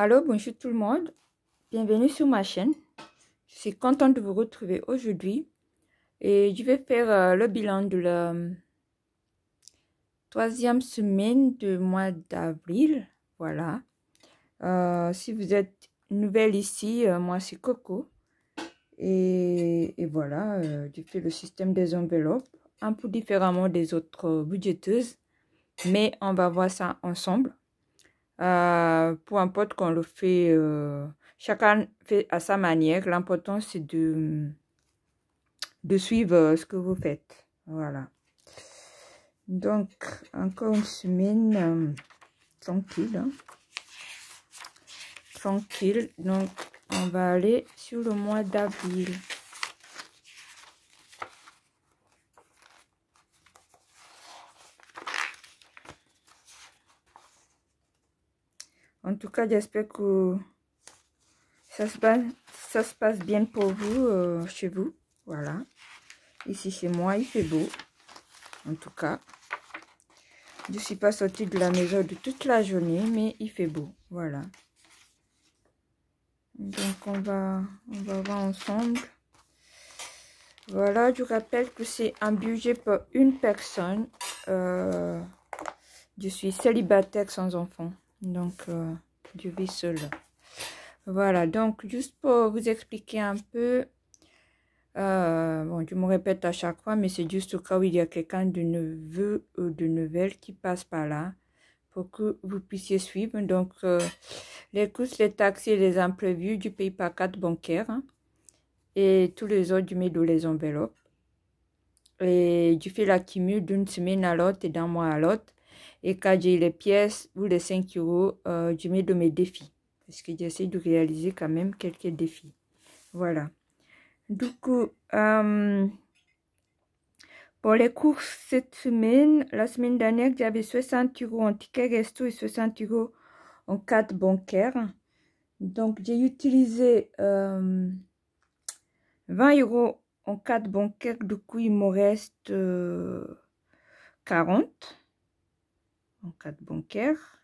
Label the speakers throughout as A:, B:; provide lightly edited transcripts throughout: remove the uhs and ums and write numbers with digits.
A: Allô, bonjour tout le monde, bienvenue sur ma chaîne. Je suis contente de vous retrouver aujourd'hui et je vais faire le bilan de la troisième semaine du mois d'avril. Voilà. Si vous êtes nouvelle ici, moi c'est Coco et voilà, je fais le système des enveloppes un peu différemment des autres budgéteuses, mais on va voir ça ensemble. Peu importe qu'on le fait, chacun fait à sa manière. L'important c'est de suivre ce que vous faites. Voilà. Donc, encore une semaine tranquille. Hein. Tranquille. Donc, on va aller sur le mois d'avril. En tout cas, j'espère que ça se passe bien pour vous, chez vous. Voilà. Ici, chez moi, il fait beau. En tout cas, je ne suis pas sortie de la maison de toute la journée, mais il fait beau. Voilà. Donc, on va voir ensemble. Voilà, je rappelle que c'est un budget pour une personne. Je suis célibataire sans enfant. Donc, je vis seule. Voilà, donc, juste pour vous expliquer un peu. Bon, je me répète à chaque fois, mais c'est juste au cas où il y a quelqu'un de neveu ou de nouvelle qui passe par là pour que vous puissiez suivre. Donc, les coûts, les taxes et les imprévus du pays par carte bancaire, hein, et tous les autres, je mets dans les enveloppes. Et je fais l'accumul d'une semaine à l'autre et d'un mois à l'autre. Et quand j'ai les pièces ou les 5 euros, je mets dans mes défis. Parce que j'essaie de réaliser quand même quelques défis. Voilà. Du coup, pour les courses cette semaine, la semaine dernière, j'avais 60 euros en ticket resto et 60 euros en carte bancaire. Donc, j'ai utilisé 20 euros en carte bancaire. Du coup, il me reste 40 en carte bancaire.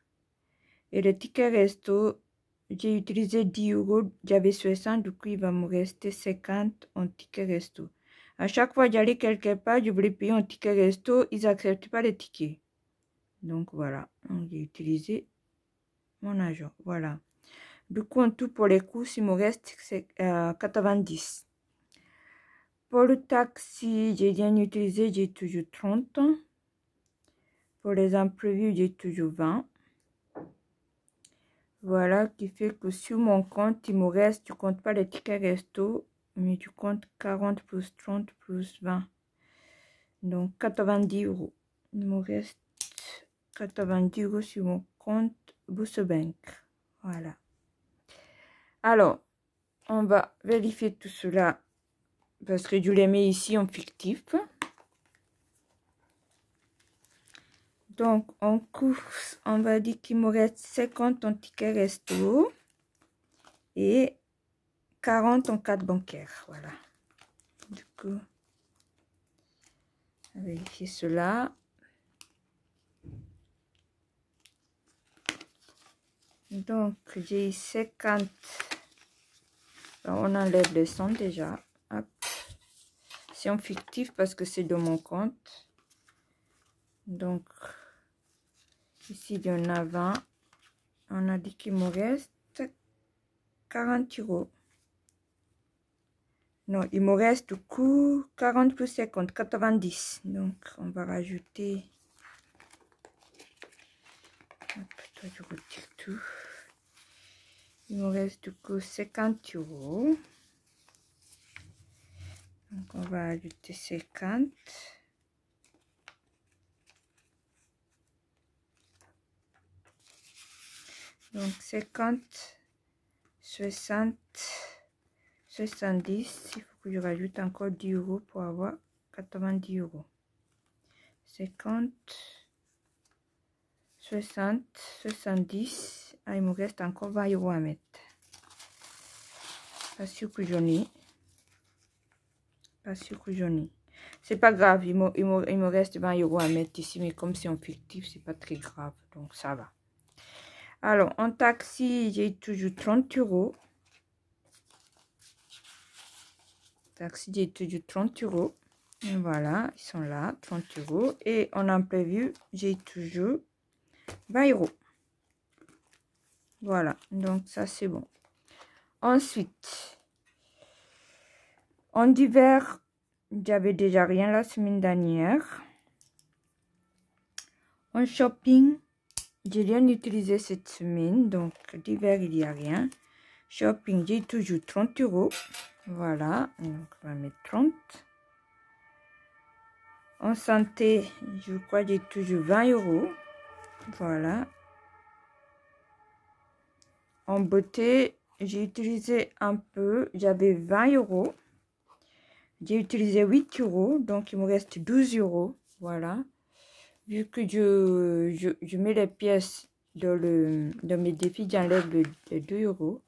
A: Et le ticket resto, j'ai utilisé 10 euros. J'avais 60, du coup, il va me rester 50 en ticket resto. À chaque fois, j'allais quelque part, je voulais payer un ticket resto, ils n'acceptent pas les tickets. Donc, voilà. J'ai utilisé mon argent. Voilà. Du coup, en tout, pour les courses, il me reste 90. Pour le taxi, j'ai bien utilisé, j'ai toujours 30. Pour les imprévus, j'ai toujours 20. Voilà, qui fait que sur mon compte, il me reste, tu ne comptes pas les tickets resto, mais tu comptes 40 plus 30 plus 20. Donc, 90 euros. Il me reste 90 euros sur mon compte Bourse Bank. Voilà. Alors, on va vérifier tout cela parce que je les mets ici en fictif. Donc, en course, on va dire qu'il me reste 50 en ticket resto et 40 en carte bancaire. Voilà. Du coup, on va vérifier cela. Donc, j'ai 50. Alors, on enlève les 100 déjà. C'est en fictif parce que c'est de mon compte. Donc, ici, il y en a 20. On a dit qu'il me reste 40 euros. Non, il me reste du coup 40 plus 50, 90. Donc, on va rajouter. Hop, toi, je retire tout. Il me reste du coup 50 euros. Donc, on va ajouter 50. Donc, 50, 60, 70. Il faut que je rajoute encore 10 euros pour avoir 90 euros. 50, 60, 70. Ah, il me reste encore 20 euros à mettre. Pas sûr que j'en ai. Pas sûr que j'en ai. C'est pas grave, il me reste 20 euros à mettre ici, mais comme c'est en fictif, c'est pas très grave, donc ça va. Alors, en taxi, j'ai toujours 30 €. Taxi, j'ai toujours 30 €. Et voilà, ils sont là, 30 €. Et en imprévu, j'ai toujours 20 €. Voilà, donc ça c'est bon. Ensuite, en divers, j'avais déjà rien la semaine dernière. En shopping, j'ai rien utilisé cette semaine, donc divers, il n'y a rien. Shopping, j'ai toujours 30 €. Voilà, donc on va mettre 30. En santé, je crois que j'ai toujours 20 €. Voilà. En beauté, j'ai utilisé un peu, j'avais 20 €. J'ai utilisé 8 €, donc il me reste 12 €. Voilà. Vu que je mets les pièces dans mes défis, j'enlève les 2 €.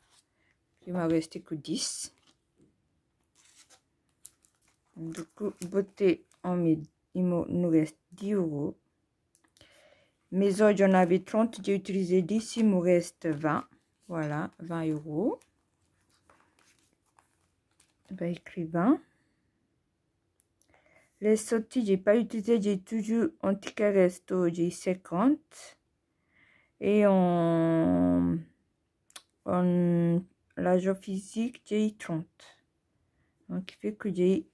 A: Il m'a resté que 10. Du coup, beauté, il nous reste 10 €. Mes ordres, j'en avais 30, j'ai utilisé 10, il me reste 20. Voilà, 20 €. On va écrire 20. Les sorties, j'ai pas utilisé, j'ai toujours en ticket resto, j'ai 50. Et en l'argent physique, j'ai 30. Donc, il fait que j'ai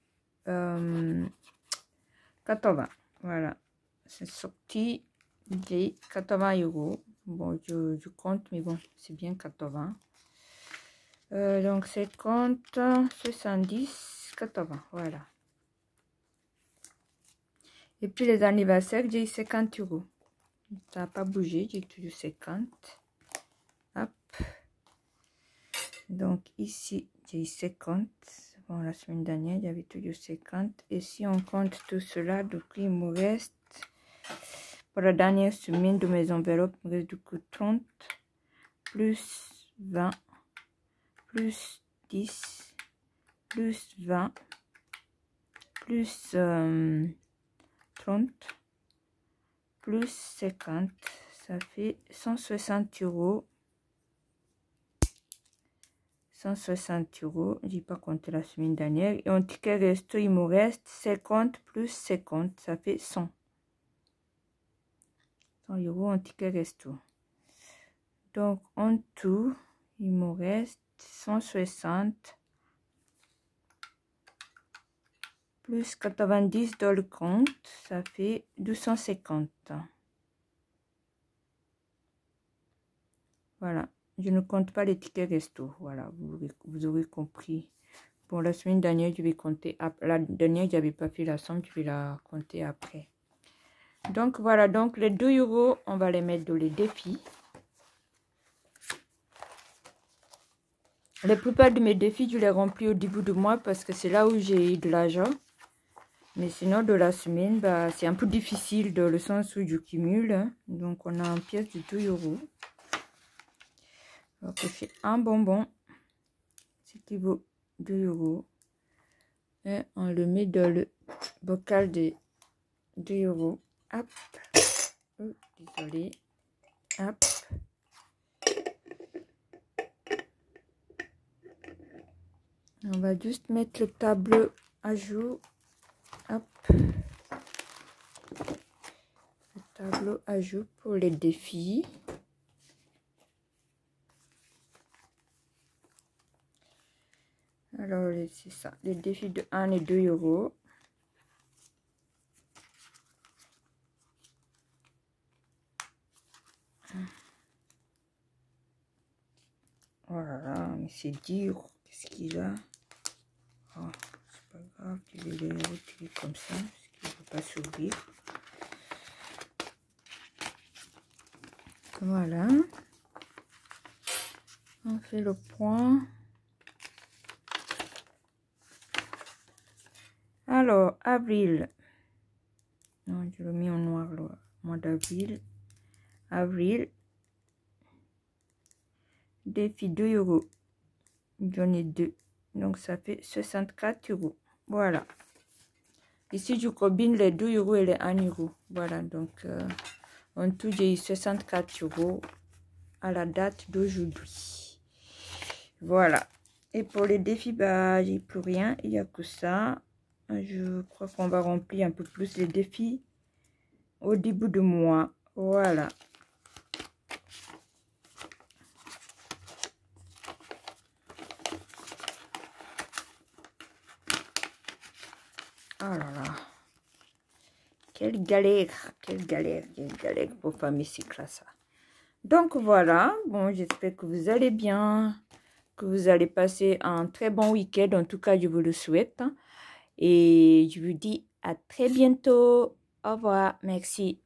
A: 80. Voilà. C'est sorti, j'ai 80 €. Bon, je compte, mais bon, c'est bien 80. Donc, 50, 70, 80. Voilà. Et puis, les anniversaires, j'ai 50 €. Ça n'a pas bougé, j'ai toujours 50. Hop. Donc, ici, j'ai 50. Bon, la semaine dernière, j'avais toujours 50. Et si on compte tout cela, donc il me reste, pour la dernière semaine de mes enveloppes, il me reste du coup 30, plus 20, plus 10, plus 20, plus 30, plus 50. Ça fait 160 €. 160 €. J'ai pas compté la semaine dernière. Et en ticket resto, il me reste 50 plus 50. Ça fait 100. 100 € en ticket resto. Donc, en tout, il me reste 160 plus 90 dans le compte. Ça fait 250. Voilà. Je ne compte pas les tickets resto. Voilà, vous aurez compris. Bon, la semaine dernière, je vais compter. La dernière, je n'avais pas fait la somme. Je vais la compter après. Donc, voilà. Donc, les 2 €, on va les mettre dans les défis. La plupart de mes défis, je les remplis au début du mois parce que c'est là où j'ai eu de l'argent. Mais sinon, de la semaine, bah, c'est un peu difficile dans le sens où je cumule. Hein. Donc, on a une pièce de 2 €. On va cocher un bonbon. Ce qui vaut 2 €. Et on le met dans le bocal de 2 €. Hop. Oh, désolé. Hop. On va juste mettre le tableau à jour. Hop. Le tableau à jour pour les défis. Alors, c'est ça. Les défis de 1 et 2 €. Oh là là, mais c'est dur. Qu'est-ce qu'il a? Oh, c'est pas grave, je vais les retirer comme ça, parce qu'il ne peut pas s'ouvrir. Voilà. On fait le point. Alors, avril. Non, je le mets en noir, le mois d'avril. Avril. Défi 2 €. J'en ai 2. Donc, ça fait 64 €. Voilà. Ici, je combine les 2 € et les 1 €. Voilà, donc, en tout, j'ai eu 64 € à la date d'aujourd'hui. Voilà. Et pour les défis, bah, j'ai plus rien. Il n'y a que ça. Je crois qu'on va remplir un peu plus les défis au début de mois. Voilà. Oh là là. Quelle galère pour faire mes cycles à ça. Donc voilà, bon, j'espère que vous allez bien, que vous allez passer un très bon week-end. En tout cas, je vous le souhaite. Et je vous dis à très bientôt. Au revoir, merci.